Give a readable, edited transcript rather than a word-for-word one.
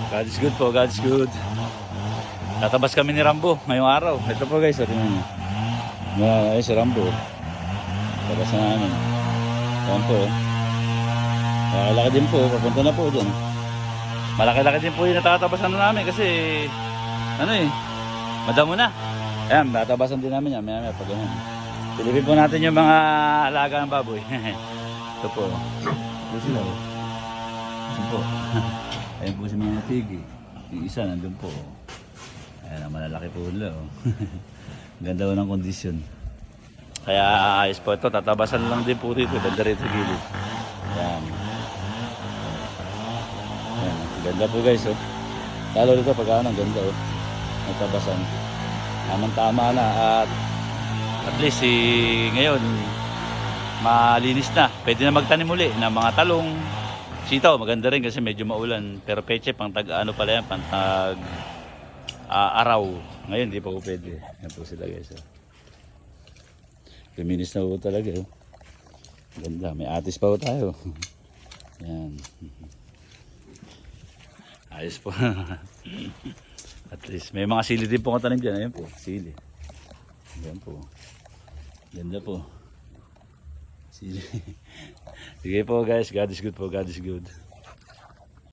God is good po, God is good. Tatabas kami ni Rambo ngayong araw. Ito po guys, ito nyo. Ay, si Rambo. Tabas na namin. Ayan po. Malaki din po, papunta na po dyan. Malaki-laki din po yung natatabasan na namin kasi ano eh, madamo na. Ayan, tatabasan din namin yan. Maya pag ganyan. Silipin po natin yung mga alaga ng baboy. Ito po. Ito sila. Ito po. Ayan po si mga pigi. Yung isa nandun po. Ayan, malalaki po nila. Ganda po ng kondisyon. Kaya ayos po ito. Tatabasan lang din po dito. Ganda rito gilid. Ayan. Ayan. Ganda po guys. Oh. Lalo dito pag ano, ganda. Oh. Natabasan. Tamang-tama na at least ngayon malinis na. Pwede na magtanim uli ng mga talong. Sitaw, maganda rin kasi medyo maulan. Pero peche, pang tag ano pala yan, pang tag araw. Ngayon, di pa po pwede. Yan po sila guys. Luminis na po talaga. Oh. Ganda, may atis pa po tayo. Yan. Ayos po. At least, may mga sili din po katanim dyan. Ayan po, sili. Ayan po. Ganda po. Sili. Sige po guys, God is good po, God is good.